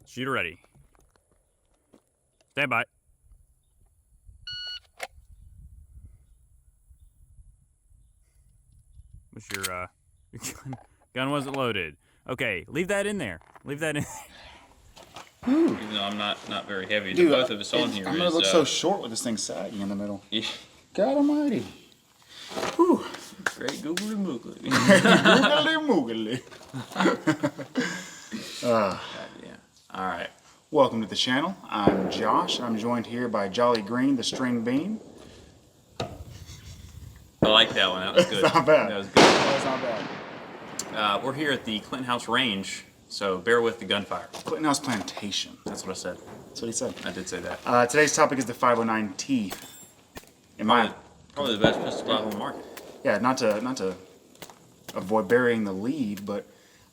Shooter ready. Stand by. What's your gun wasn't loaded. Okay, leave that in there. Leave that in. Even though I'm not very heavy, Dude, both of us on here. I'm gonna look so short with this thing sagging in the middle. Yeah. God Almighty. Whew. Great googly moogly. Googly moogly. Yeah. All right. Welcome to the channel. I'm Josh, and I'm joined here by Jolly Green, the string bean. I like that one. That was good. It's not bad. That was good. That's not bad. We're here at the Clinton House Range, so bear with the gunfire. Clinton House Plantation. That's what I said. That's what he said. I did say that. Today's topic is the 509T. Probably the best pistol out on the market. Yeah, not to avoid burying the lead, but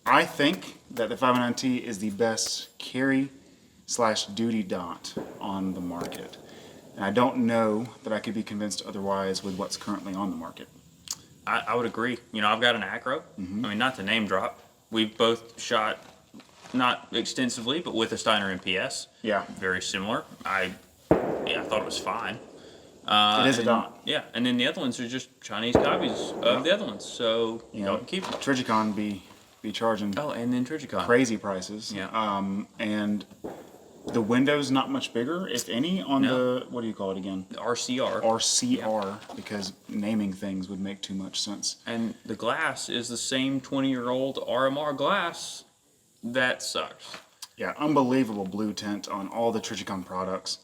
I think that the 509T is the best carry/duty dot on the market. And I don't know that I could be convinced otherwise with what's currently on the market. I would agree. You know, I've got an acro. I mean, not to name drop. We've both shot, not extensively, but with a Steiner MPS. Yeah. Very similar. I thought it was fine. It is a dot. Yeah, and then the other ones are just Chinese copies of the other ones. So You go know, and keep them. Trigicon be charging Oh, and then Trigicon. crazy prices. Yeah. And the window's not much bigger, if any, on No. the, what do you call it again? The RCR. RCR, because naming things would make too much sense. And the glass is the same 20-year-old RMR glass. That sucks. Yeah, unbelievable blue tint on all the Trigicon products,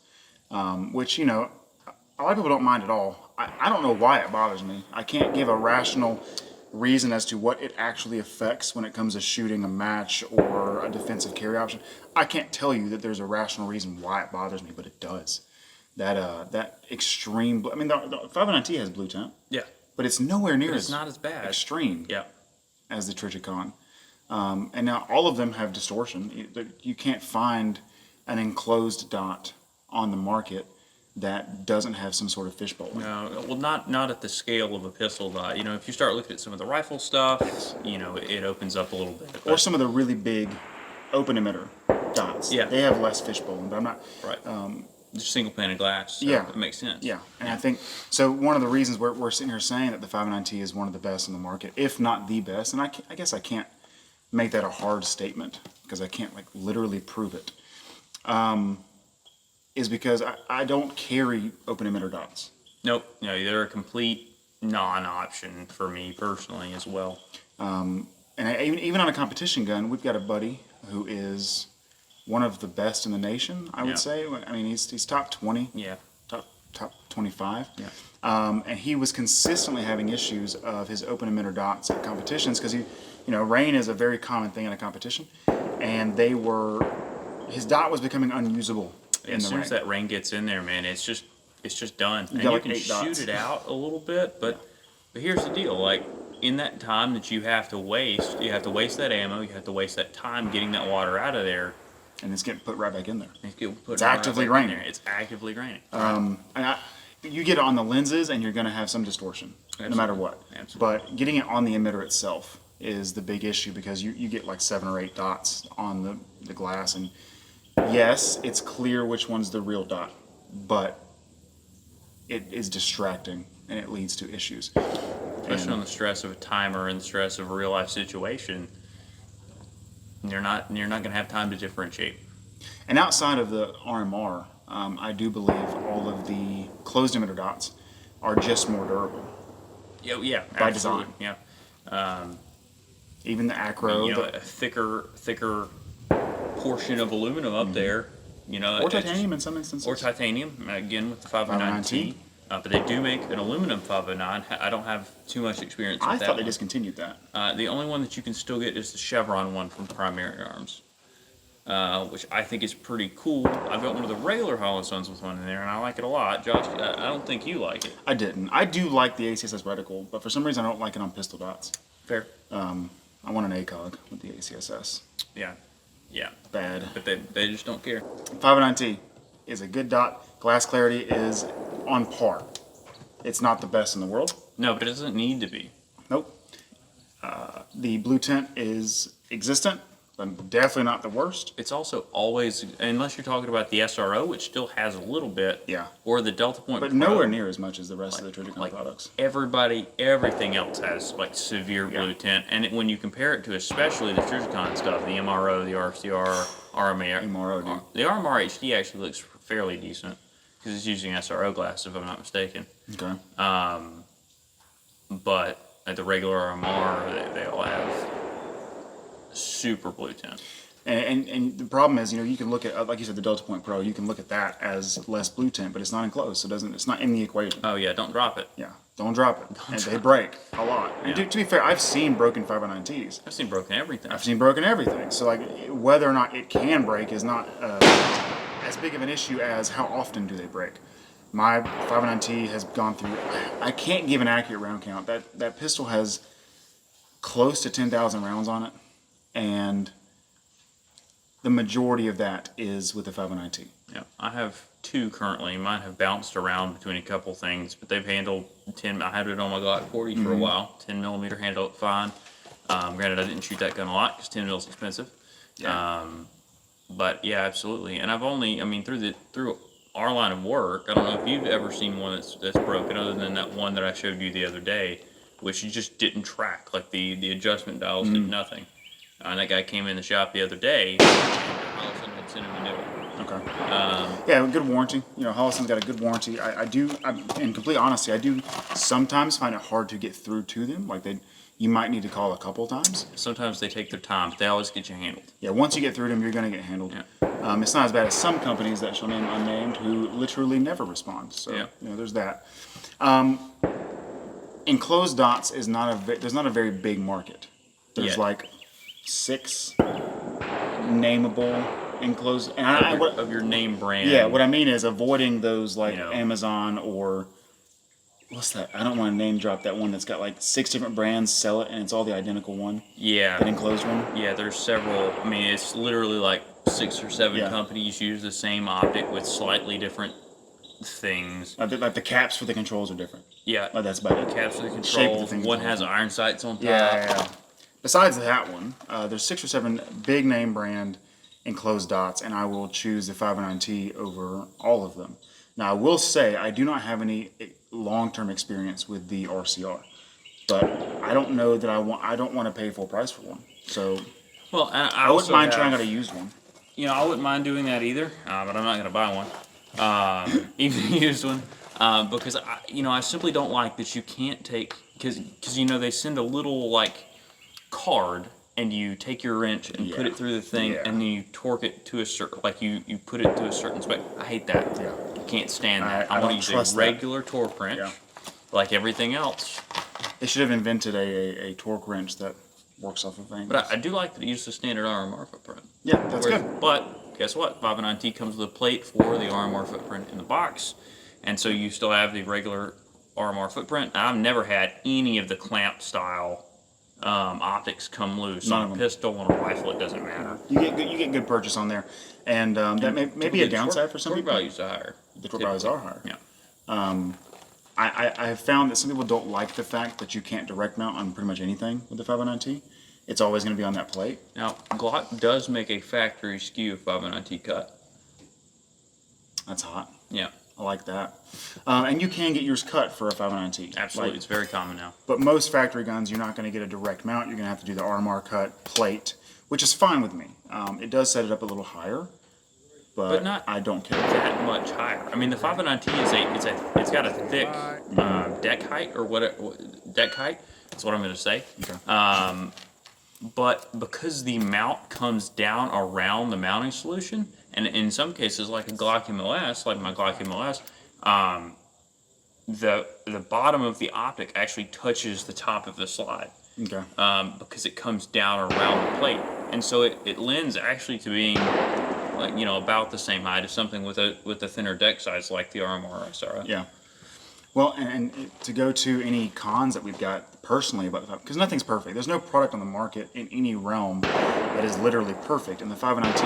which, you know, a lot of people don't mind at all. I don't know why it bothers me. I can't give a rational reason as to what it actually affects when it comes to shooting a match or a defensive carry option. I can't tell you that there's a rational reason why it bothers me, but it does. That extreme, I mean, the 509T has blue tint, Yeah. but it's nowhere near It's not as bad. extreme Yeah. as the Trigicon. And now all of them have distortion. You can't find an enclosed dot on the market that doesn't have some sort of fishbowl. No, well, not at the scale of a pistol dot. You know, if you start looking at some of the rifle stuff, you know, it opens up a little bit. Or some of the really big open emitter dots. Yeah. They have less fishbowling, but I'm not. Right. Just single pane of glass. So Yeah. it makes sense. Yeah, and I think so. One of the reasons we're sitting here saying that the 509T is one of the best in the market, if not the best, and I guess I can't make that a hard statement because I can't like literally prove it. Is because I don't carry open emitter dots. Nope. No, they're a complete non-option for me personally as well. And even on a competition gun, we've got a buddy who is one of the best in the nation, I would say. I mean, he's top 20, Yeah. top 25. Yeah. And he was consistently having issues of his open emitter dots at competitions because rain is a very common thing in a competition, and his dot was becoming unusable in As the soon rain. as that rain gets in there, man, it's just done. And got you like can 8 shoot dots. it out a little bit, but here's the deal: like in that time that you have to waste that ammo, you have to waste that time getting that water out of there. And it's getting put right back in there. It's actively raining. It's actively raining. You get it on the lenses, and you're going to have some distortion, no matter what. Absolutely. But getting it on the emitter itself is the big issue because you get like 7 or 8 dots on the glass, and yes, it's clear which one's the real dot, but it is distracting and it leads to issues. Especially on the stress of a timer and the stress of a real life situation, you're not going to have time to differentiate. And outside of the RMR, I do believe all of the closed emitter dots are just more durable. Yeah, By absolutely. design. Yeah. Even the acro, You know, a thicker portion of aluminum up there, you know, or titanium in some instances. or titanium, again with the 509T. 509T. But they do make an aluminum 509. I don't have too much experience with I that thought they one. discontinued that. The only one that you can still get is the Chevron one from Primary Arms, which I think is pretty cool. I've got one of the regular Holosuns with one in there, and I like it a lot. Josh, I don't think you like it. I didn't. I do like the ACSS reticle, but for some reason I don't like it on pistol dots. Fair. I want an ACOG with the ACSS. Yeah. Bad. But they just don't care. 509T is a good dot. Glass clarity is on par. It's not the best in the world. No, but it doesn't need to be. Nope. The blue tint is existent, but definitely not the worst. It's also always, unless you're talking about the SRO, which still has a little bit, Yeah. or the Delta Point But Pro, nowhere near as much as the rest of the Trijicon like products. everything else has like severe blue tint, and when you compare it to especially the Trijicon stuff, the MRO, the RCR, RMR, MRO, dude. the RMR HD actually looks fairly decent because it's using SRO glass, if I'm not mistaken. Okay. But at the regular RMR, they all have super blue tint. And the problem is, you can look at, like you said, the Delta Point Pro, you can look at that as less blue tint, but it's not enclosed, so it's not in the equation. Oh yeah, don't drop it. Yeah, don't drop it. And they break a lot. And to be fair, I've seen broken 509Ts. I've seen broken everything. I've seen broken everything. So like, whether or not it can break is not as big of an issue as how often do they break. My 509T has gone through. I can't give an accurate round count. That pistol has close to 10,000 rounds on it, and the majority of that is with the 509T. Yeah, I have 2 currently. Mine have bounced around between a couple things, but they've handled 10. I had it on my Glock 40 for a while. 10 millimeter handled it fine. Granted, I didn't shoot that gun a lot because 10 mil is expensive. Yeah. But yeah, absolutely. And I've only, through our line of work, I don't know if you've ever seen one that's broken, other than that one that I showed you the other day, which you just didn't track. Like the adjustment dials did nothing. And that guy came in the shop the other day, and Holosun had sent him a new one. Okay. Yeah, good warranty. Holosun's got a good warranty. In complete honesty, I do sometimes find it hard to get through to them. Like you might need to call a couple times. Sometimes they take their time, but they always get you handled. Yeah, once you get through to them, you're going to get handled. Yeah. It's not as bad as some companies that shall name unnamed who literally never respond. So, Yeah. There's that. Enclosed dots is there's not a very big market. There's like 6 nameable enclosed. And Of your name brand. yeah, what I mean is avoiding those like You know. Amazon or what's that? I don't want to name drop that one that's got like 6 different brands sell it and it's all the identical one. Yeah. That enclosed one. Yeah, there's several. It's literally like 6 or 7 Yeah. companies use the same optic with slightly different things. Like the caps for the controls are different. Yeah. Like that's about it. Caps for the Shape of the controls. thing's One different. has iron sights on top. Yeah. Besides that one, there's 6 or 7 big name brand enclosed dots, and I will choose the 509T over all of them. Now, I will say I do not have any long-term experience with the RCR, but I don't know that I don't want to pay full price for one. So Well, and I wouldn't mind trying out a used one. I wouldn't mind doing that either, but I'm not going to buy one, even a used one, because I simply don't like that you can't take because they send a little like card and you take your wrench and put it through the thing and then you torque it to a certain you put it to a certain spec. I hate that. Yeah. I can't stand that. I I want don't to trust use a that. regular torque wrench, like everything else. They should have invented a torque wrench that works off of things. But I do like that it uses the standard RMR footprint. Yeah, that's good. But guess what? 509T comes with a plate for the RMR footprint in the box, and so you still have the regular RMR footprint. I've never had any of the clamp style optics come loose None on of a them. pistol on a rifle. It doesn't matter. You get good purchase on there, and that may be a downside for some torque people. values are higher. The torque values are higher. Yeah. I have found that some people don't like the fact that you can't direct mount on pretty much anything with the 509T. It's always going to be on that plate. Now Glock does make a factory SKU 509T cut. That's hot. Yeah. I like that. And you can get yours cut for a 509T. Absolutely, it's very common now. But most factory guns, you're not going to get a direct mount. You're going to have to do the RMR cut plate, which is fine with me. It does set it up a little higher, but not I don't care. That much higher. The 509T it's got a thick deck height or deck height. That's what I'm going to say. Okay. But because the mount comes down around the mounting solution, and in some cases, like a Glock MLS, like my Glock MLS, the bottom of the optic actually touches the top of the slide. Okay. Because it comes down around the plate, and so it lends actually to being like about the same height as something with a thinner deck size like the RMR SRO. Yeah. Well, and to go to any cons that we've got personally about the because nothing's perfect. There's no product on the market in any realm that is literally perfect. And the 509T,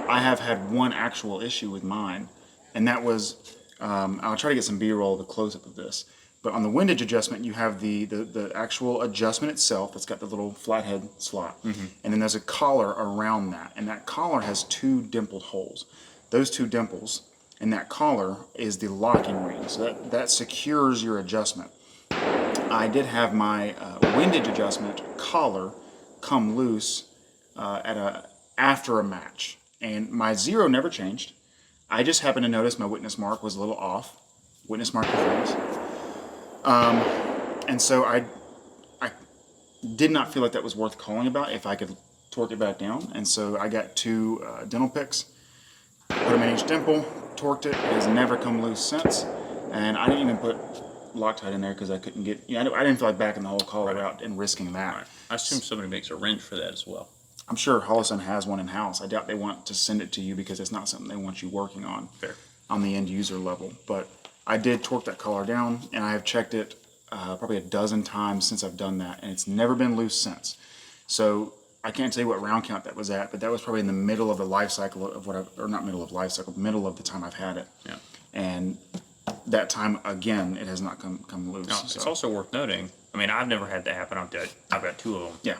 I have had one actual issue with mine, and that was I'll try to get some B-roll of the close-up of this. But on the windage adjustment, you have the actual adjustment itself that's got the little flathead slot. And then there's a collar around that. And that collar has 2 dimpled holes. Those 2 dimples and that collar is the locking ring. So that secures your adjustment. I did have my windage adjustment collar come loose after a match. And my 0 never changed. I just happened to notice my witness mark was a little off. Witness mark performance. And so I did not feel like that was worth calling about if I could torque it back down. And so I got 2 dental picks, put them in each dimple, torqued it. It has never come loose since. And I didn't even put Loctite in there because I couldn't get, I didn't feel like backing the whole collar out and risking that. Right. I assume somebody makes a wrench for that as well. I'm sure Holosun has one in-house. I doubt they want to send it to you because it's not something they want you working on. Fair. On the end user level. But I did torque that collar down, and I have checked it probably a dozen times since I've done that, and it's never been loose since. So I can't tell you what round count that was at, but that was probably in the middle of the life cycle of or not middle of life cycle, middle of the time I've had it. Yeah. And that time, again, it has not come loose. No, it's also worth noting, I mean, I've never had that happen. I've got 2 of them. Yeah.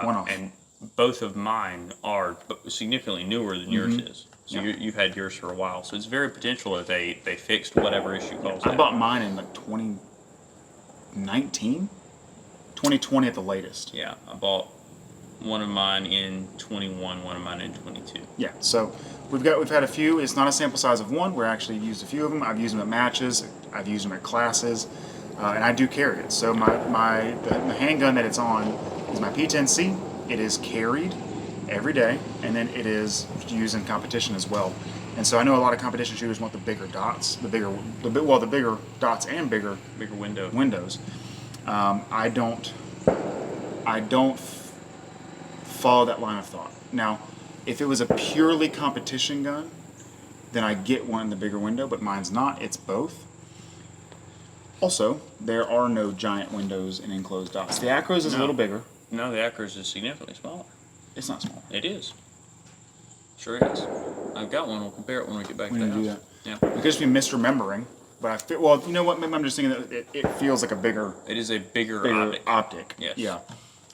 One off. And both of mine are significantly newer than yours is. So Yeah. you've had yours for a while. So it's very potential that they fixed whatever issue caused I that. bought mine in like 2019? 2020 at the latest. Yeah, I bought one of mine in 21, one of mine in 22. Yeah, so we've had a few. It's not a sample size of one. We're actually used a few of them. I've used them at matches. I've used them at classes, and I do carry it. So the handgun that it's on is my P10C. It is carried every day, and then it is used in competition as well. And so I know a lot of competition shooters want the bigger dots, the bigger dots and bigger window. windows. I don't follow that line of thought. Now, if it was a purely competition gun, then I get one in the bigger window, but mine's not. It's both. Also, there are no giant windows in enclosed dots. The Acros is a little bigger. No, the Acros is significantly smaller. It's not small. It is. Sure is. I've got one. We'll compare it when we get back We to the didn't house. do that. Yeah. We could just be misremembering, but I feel, well, you know what? Maybe I'm just thinking that it feels like a bigger It is a bigger optic. Yes. Yeah.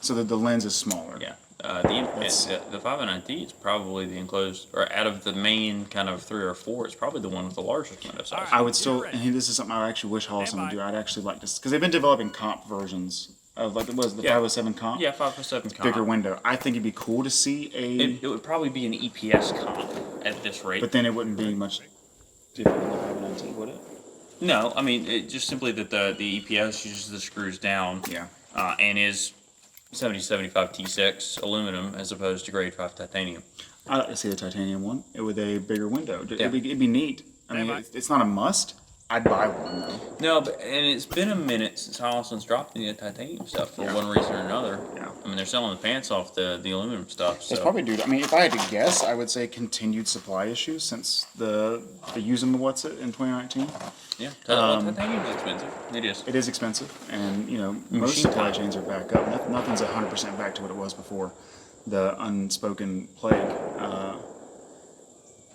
So that the lens is smaller. Yeah. The 509T is probably the enclosed, or out of the main kind of 3 or 4, it's probably the one with the largest window size. I would still, and this is something I actually wish Holosun would do. I'd actually like to, because they've been developing comp versions of the 507 comp. Yeah, 507 comp. Bigger window. I think it'd be cool to see It would probably be an EPS comp at this rate. but then it wouldn't be much different than the 509T, would it? No, I mean, just simply that the EPS uses the screws down. Yeah. And is 7075 T6 aluminum as opposed to grade 5 titanium. I'd like to see the titanium one with a bigger window. Yeah. It'd be neat. I mean, it's not a must. I'd buy one though. No, and it's been a minute since Holosun's dropped any of the titanium stuff for one reason or another. Yeah. I mean, they're selling the pants off the aluminum stuff. So. It's probably due to, I mean, if I had to guess, I would say continued supply issues since the using what's it in 2019. Yeah, titanium's expensive. It is. It is expensive, and most supply chains are back up. Nothing's 100% back to what it was before the unspoken plague.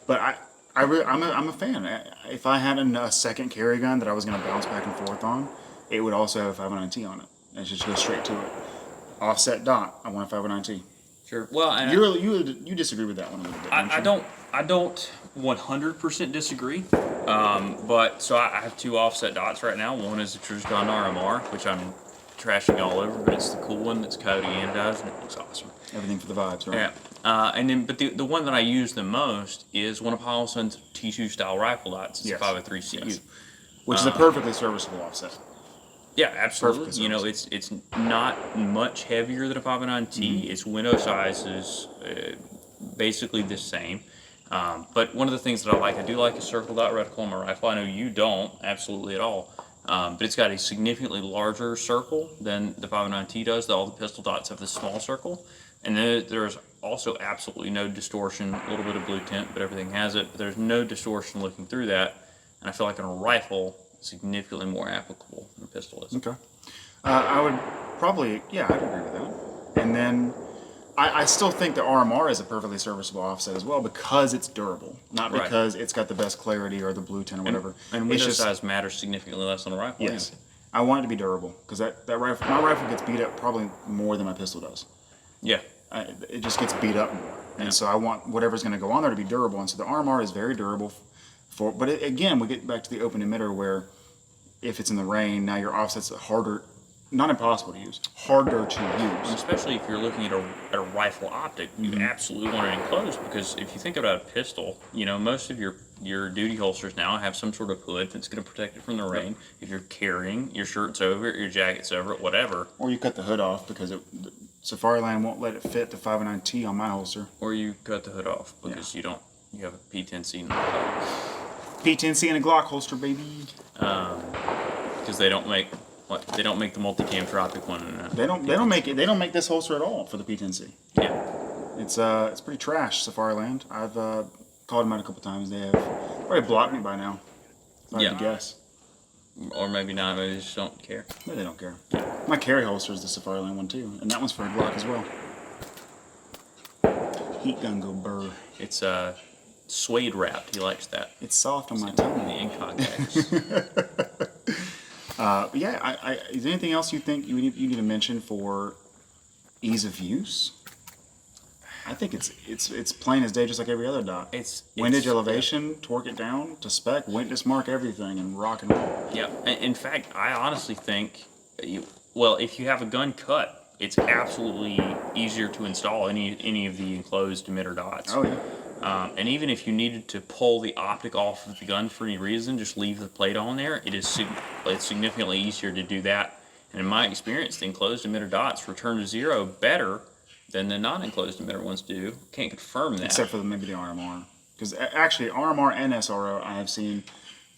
But I'm a fan. If I had a second carry gun that I was going to bounce back and forth on, it would also have a 509T on it. And just go straight to it. Offset dot. I want a 509T. Sure. Well, and you disagree with that one a little bit. I don't 100% disagree. But so I have 2 offset dots right now. One is the Trujicon RMR, which I'm trashing all over, but it's the cool one that's coyote anodized and it looks awesome. Everything for the vibes, right? Yeah. And then, but the one that I use the most is one of Holosun's T2 style rifle dots. It's Yes. a 503 CU. Yes. Which is a perfectly serviceable offset. Yeah, absolutely. Perfectly It's not much heavier than a 509T. Its window size is basically the same. But one of the things that I do like a circle dot reticle on my rifle. I know you don't absolutely at all. But it's got a significantly larger circle than the 509T does. All the pistol dots have this small circle. And then there's also absolutely no distortion, a little bit of blue tint, but everything has it. But there's no distortion looking through that. And I feel like on a rifle, it's significantly more applicable than a pistol is. Okay. I would probably, I'd agree with that. And then I still think the RMR is a perfectly serviceable offset as well because it's durable, not because it's got the best clarity or the blue tint or whatever. And window size matters significantly less on a rifle. Yes. I want it to be durable because that rifle, my rifle gets beat up probably more than my pistol does. Yeah. It just gets beat up more, and so I want whatever's going to go on there to be durable. And so the RMR is very durable. But again, we get back to the open emitter where if it's in the rain, now your offset's harder, not impossible to use, harder to use. Especially if you're looking at a rifle optic, you absolutely want it enclosed, because if you think about a pistol, you know, most of your duty holsters now have some sort of hood that's going to protect it from the rain. If you're carrying, your shirt's over it, your jacket's over it, whatever. Or you cut the hood off because Safariland won't let it fit the 509T on my holster. Or you cut the hood off because you have a P10C in the Glock. P10C in a Glock holster, baby. Because they don't make the multicam tropic one. They don't make this holster at all for the P10C. Yeah. It's pretty trash, Safariland. I've called them out a couple times. They have probably blocked me by now. If I had to guess. Or maybe not. Maybe they just don't care. Maybe they don't care. My carry holster is the Safariland one too, and that one's for a Glock as well. Heat gun go burr. It's suede wrapped. He likes that. It's soft on my The tongue. incognito. Yeah. Is there anything else you think you need to mention for ease of use? I think it's plain as day, just like every other dot. Windage, elevation, torque it down to spec, witness mark everything, and rock and roll. Yeah. In fact, I honestly think, if you have a gun cut, it's absolutely easier to install any of the enclosed emitter dots. Oh yeah. And even if you needed to pull the optic off of the gun for any reason, just leave the plate on there. It's significantly easier to do that. And in my experience, the enclosed emitter dots return to zero better than the non-enclosed emitter ones do. Can't confirm that. Except for maybe the RMR. Because actually, RMR and SRO, I have seen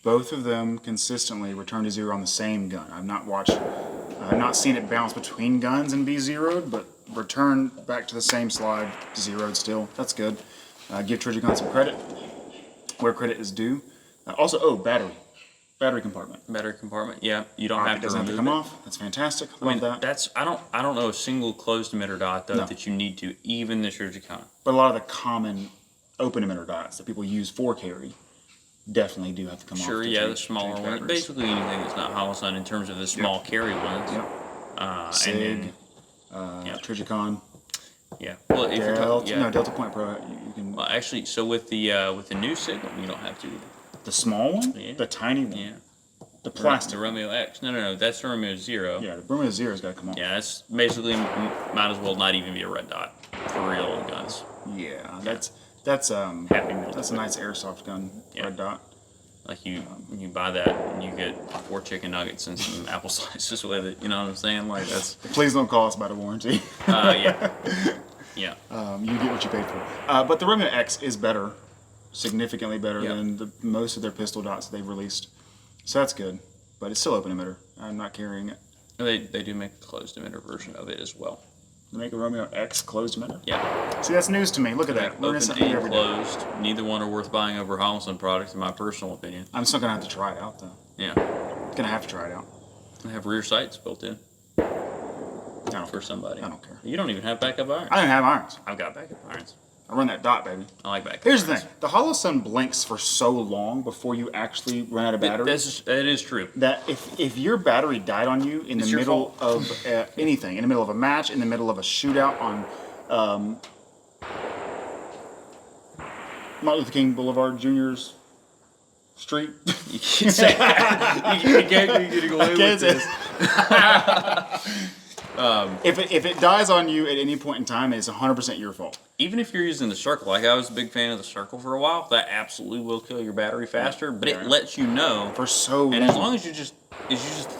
both of them consistently return to zero on the same gun. I've not seen it bounce between guns and be zeroed, but return back to the same slide, zeroed still. That's good. Give Trijicon some credit where credit is due. Also, battery compartment. Battery compartment, yeah. You don't have to doesn't have to remove come it. off. That's fantastic. I mean, Love that. I don't know a single closed emitter dot though No. that you need to, even the Trijicon. But a lot of the common open emitter dots that people use for carry definitely do have to come off. Sure, to yeah, the change smaller one. batteries. Basically anything that's not Holosun in terms of the small carry ones. Yep. And then, Trijicon. yeah. Well, if you're talking, Delta Point Pro. You can Well, actually, so with the new Signal, you don't have to either. the small one, Yeah. the tiny one, Yeah. the plastic. The Romeo X. No, that's the Romeo Zero. Yeah, the Romeo Zero's got to come off. Yeah, that's basically might as well not even be a red dot for real in guns. Yeah, that's Happy Meal. that's a nice airsoft gun, Yeah. red dot. Like you buy that and you get 4 chicken nuggets and some apple slices with it. You know what I'm saying? Like that's Please don't call us about a warranty. yeah. Yeah. You get what you paid for. But the Romeo X is better, significantly better Yep. than most of their pistol dots they've released. So that's good. But it's still open emitter. I'm not carrying it. They do make a closed emitter version of it as well. They make a Romeo X closed emitter. Yeah. See, that's news to me. Look at that. Learning Open something and every day. closed. Neither one are worth buying over Holosun products, in my personal opinion. I'm still gonna have to try it out though. Yeah. Gonna have to try it out. They have rear sights built in I don't for care. somebody. I don't care. You don't even have backup irons. I don't have irons. I've got backup irons. I run that dot, baby. I like backup Here's the irons. thing: the Holosun blinks for so long before you actually run out of battery. That is true. That if your battery died on you in It's the your middle fault. of anything, in the middle of a match, in the middle of a shootout on Martin Luther King Boulevard Jr.'s street, You can't say that. You can't get away with this. if it dies on you at any point in time, it's 100% your fault. Even if you're using the circle, like I was a big fan of the circle for a while, that absolutely will kill your battery faster. But Yeah. it lets you know. For so long. And as long as you just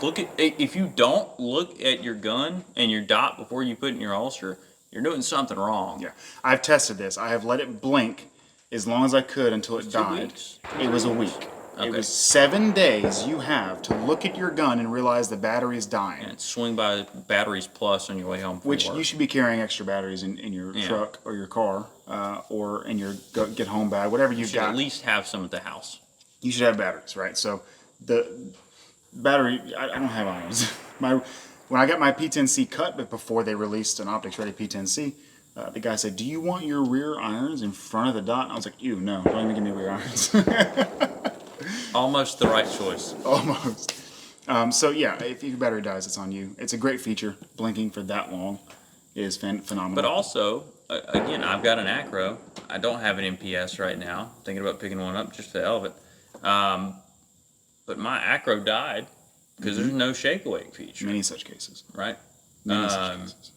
look at, if you don't look at your gun and your dot before you put it in your holster, you're doing something wrong. Yeah, I've tested this. I have let it blink as long as I could until it 2 died. weeks? It was a week. It Okay. was 7 days you have to look at your gun and realize the battery is dying. And swing by Batteries Plus on your way home from Which work. you should be carrying extra batteries in your Yeah. truck or your car or in your get home bag, whatever You you've should got. at least have some at the house. You should have batteries, right? So the battery, I don't have irons. When I got my P10C cut, but before they released an optics ready P10C, the guy said, "Do you want your rear irons in front of the dot?" And I was like, "Ew, no, don't even give me rear irons." Almost the right choice. Almost. So yeah, if your battery dies, it's on you. It's a great feature. Blinking for that long is phenomenal. But also, again, I've got an Acro. I don't have an MPS right now. Thinking about picking one up just for the hell of it. But my Acro died because there's no shake awake feature. Many such cases. Right? Many such cases.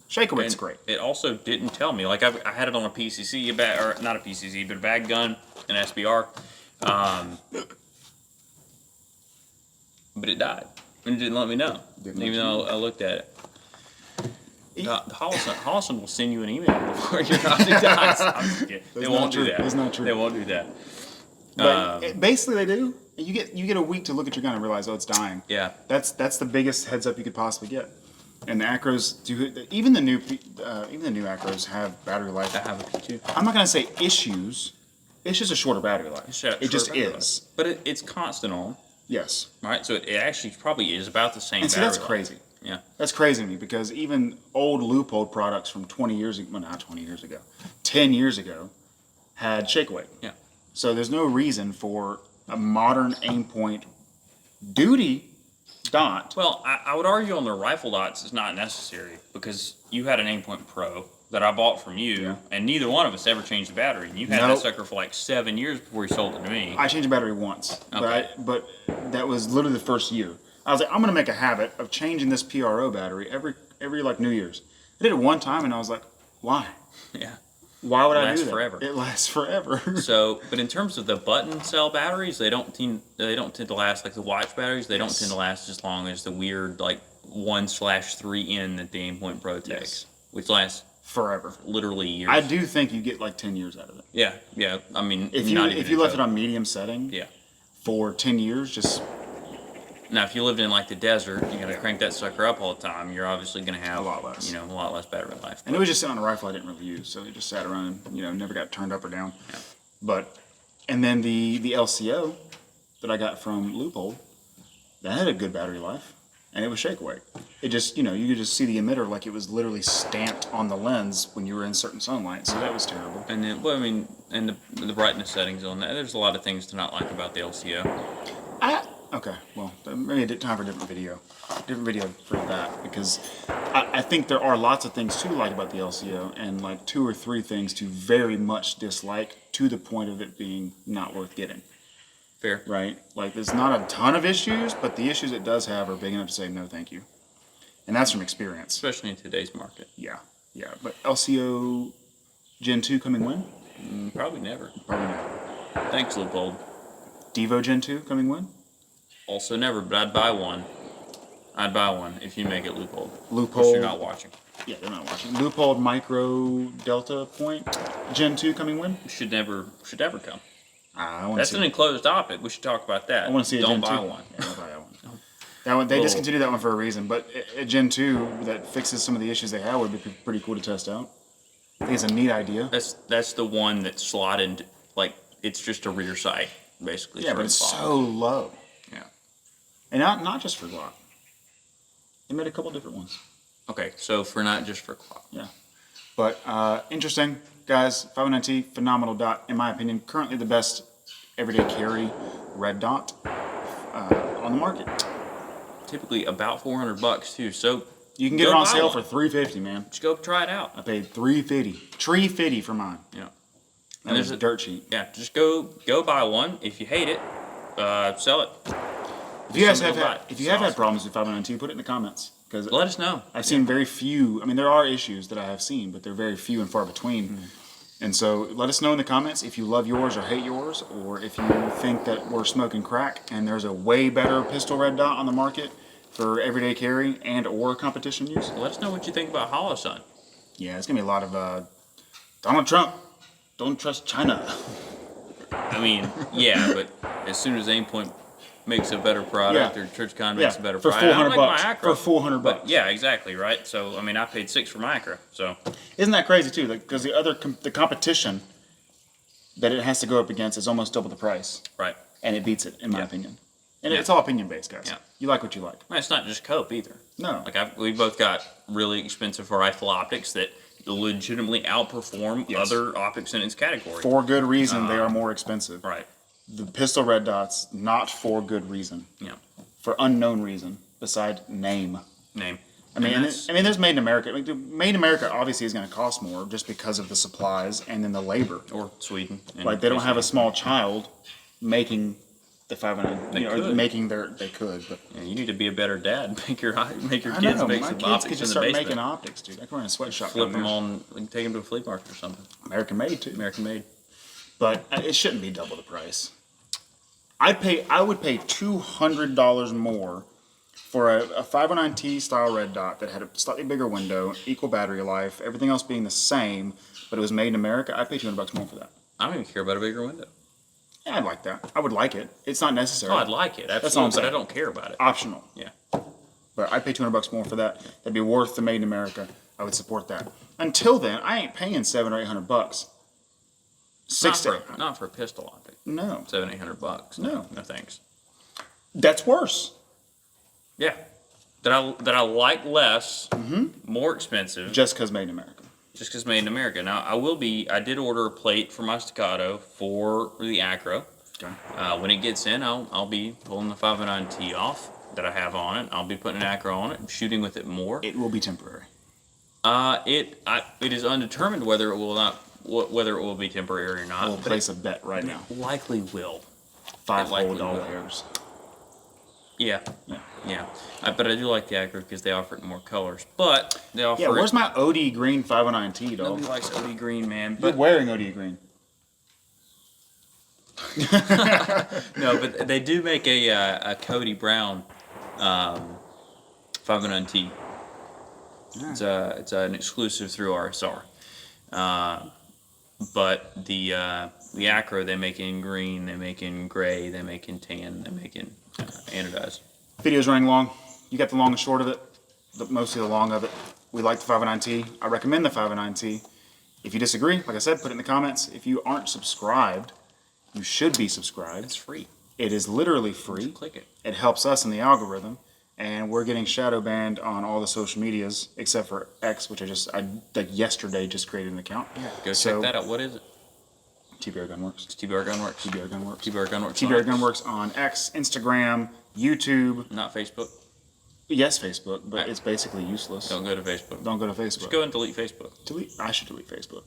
Shake awake's And great. it also didn't tell me. Like I had it on a PCC, or not a PCC, but a bag gun, an SBR. But it died. And it didn't let me know. Even though I looked at it. Holosun will send you an email before your object dies. I'm just kidding. They won't do that. That's not true. They won't do that. But basically, they do. You get a week to look at your gun and realize, oh, it's dying. Yeah. That's the biggest heads up you could possibly get. And the Acros do. Even the new Acros have battery life. I have a P2. I'm not gonna say issues. It's just a shorter battery life. It just is. But it's constant on. Yes. Right. So it actually probably is about the same. And see, battery that's life. crazy. Yeah. That's crazy to me because even old Leupold products from 20 years ago, well, not 20 years ago, 10 years ago, had shake awake. Yeah. So there's no reason for a modern aim point duty dot. Well, I would argue on the rifle dots it's not necessary because you had an Aimpoint Pro that I bought from you, and neither one of us ever changed the battery. And you had that sucker for like 7 years before you sold it to me. I changed the battery once, Okay. but that was literally the first year. I was like, I'm gonna make a habit of changing this PRO battery every like New Year's. I did it one time, and I was like, why? Yeah. Why would I Lasts do that? forever. It lasts forever. So, but in terms of the button cell batteries, they don't tend to last like the watch batteries. They don't tend to last as long as the weird like 1/3N that the Aimpoint Pro takes, which lasts Forever. literally years. I do think you get like 10 years out of it. Yeah. I mean, If not you even left a it on medium setting yeah. for 10 years, just Now, if you lived in like the desert, you're gonna crank that sucker up all the time. You're obviously gonna have A lot less. a lot less battery life. and it was just sitting on a rifle I didn't really use, so it just sat around and never got turned up or down. Yeah. But and then the LCO that I got from Leupold, that had a good battery life, and it was shake awake. It just you could just see the emitter like it was literally stamped on the lens when you were in certain sunlight, so that was terrible. And then, well, I mean, and the brightness settings on that. There's a lot of things to not like about the LCO. Okay, well, maybe time for a different video for that, because I think there are lots of things to like about the LCO, and like 2 or 3 things to very much dislike to the point of it being not worth getting. Fair. Right? Like, there's not a ton of issues, but the issues it does have are big enough to say no thank you. And that's from experience. Especially in today's market. Yeah. But LCO Gen 2 coming when? Probably never. Probably never. Thanks, Leupold. Devo Gen 2 coming when? Also never, but I'd buy one. I'd buy one if you make it Leupold. Of course, Leupold. you're not watching. Yeah, they're not watching. Leupold Micro Delta Point Gen 2 coming when? Should never come. I want to That's see an enclosed topic. We should talk about that. I want to see a Don't Gen 2. buy one. Yeah, don't buy that one. That one, they discontinued that one for a reason, but a Gen 2 that fixes some of the issues they had would be pretty cool to test out. I think it's a neat idea. That's the one that's slotted, like, it's just a rear sight, basically. Yeah, for but the it's bottom. so low. Yeah. And not just for Glock. They made a couple different ones. Okay, so for not just for clock. Yeah. But interesting, guys. 509T, phenomenal dot, in my opinion. Currently the best everyday carry red dot on the market. Typically about $400 too. So You can get go it on buy sale one. for $350, man. Just go try it out. I paid $350. $350 for mine. Yeah. That was there's dirt cheap. Yeah, just go buy one. If you hate it, sell it. If you guys Some have people had, buy it. if you have had Awesome. problems with 509T, put it in the comments, because Let us know. I've seen very few. I mean, there are issues that I have seen, but they're very few and far between. And so, let us know in the comments if you love yours or hate yours, or if you think that we're smoking crack and there's a way better pistol red dot on the market for everyday carry and or competition use. Let us know what you think about Holosun. Yeah, it's gonna be a lot of Donald Trump. Don't trust China. I mean, yeah, but as soon as Aimpoint makes a better product or TrigCon makes a better for product, I $400 like bucks. my Acro. For $400 But bucks. yeah, exactly, right? So, I mean, I paid $6 for my Acro, so. Isn't that crazy too? Because the other the competition that it has to go up against is almost double the price, Right. and it beats it in my opinion. And Yeah. it's all opinion based, guys. Yeah. You like what you like. Well, it's not just Cope either. No. Like, we both got really expensive rifle optics that legitimately outperform Yes. other optics in its category. For good reason, they are more expensive. Right. The pistol red dots, not for good reason. Yeah. for unknown reason beside name. Name. I mean, And there's Made in America. I mean, Made in America obviously is going to cost more just because of the supplies and then the labor. or Sweden. And Like they don't have a basically- small child making the 509. They Or could. making they could, but Yeah, you need to be a better dad. Make your I kids know make my some kids optics could in just the start basement. making optics, dude. I can run a sweatshop. Flip down them there. on, like, take them to a flea market or something. American made too. American made. But it shouldn't be double the price. I would pay $200 more for a 509T style red dot that had a slightly bigger window, equal battery life, everything else being the same, but it was made in America. I'd pay $200 more for that. I don't even care about a bigger window. Yeah, I'd like that. I would like it. It's not necessary. Oh, I'd like it, all I'm absolutely, but I saying. don't care about it. Optional. Yeah. But I'd pay $200 more for that. That'd be worth the made in America. I would support that. Until then, I ain't paying $700 or $800. Not for a pistol optic. No, $700-800. No. No thanks. that's worse. Yeah. That I like less, more expensive, Just because made in America. just because made in America. Now I did order a plate for my staccato for the Acro. Okay. When it gets in, I'll be pulling the 509T off that I have on it. I'll be putting an Acro on it, shooting with it more. It will be temporary. It is undetermined whether it will be temporary or not. We'll but place a bet right now. it likely will. 5 likely whole dollar will. hairs. Yeah. Yeah. Yeah. But I do like the Acro because they offer it in more colors. But they offer Yeah, where's it. my OD green 509T, dog? Nobody likes OD green, man. You're But wearing OD green. no, but they do make a Cody Brown 509T. It's an exclusive through RSR. But the Acro they make in green, they make in gray, they make in tan, they make in anodized. Video's running long. You got the long and short of it, mostly the long of it. We like the 509T. I recommend the 509T. If you disagree, like I said, put it in the comments. If you aren't subscribed, you should be subscribed. It's free. It is literally free. Just click it. It helps us in the algorithm. And we're getting shadow banned on all the social medias except for X, which I like yesterday just created an account. Go So- check that out. What is it? TBR Gunworks. It's TBR Gunworks. TBR Gunworks. TBR Gunworks. TBR Gunworks on X, Instagram, YouTube. Not Facebook. Yes, Facebook, but Right. it's basically useless. Don't go to Facebook. Don't go to Facebook. Just go and delete Facebook. I should delete Facebook.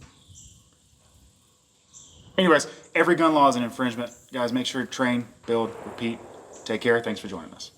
Anyways, every gun law is an infringement. Guys, make sure to train, build, repeat. Take care. Thanks for joining us.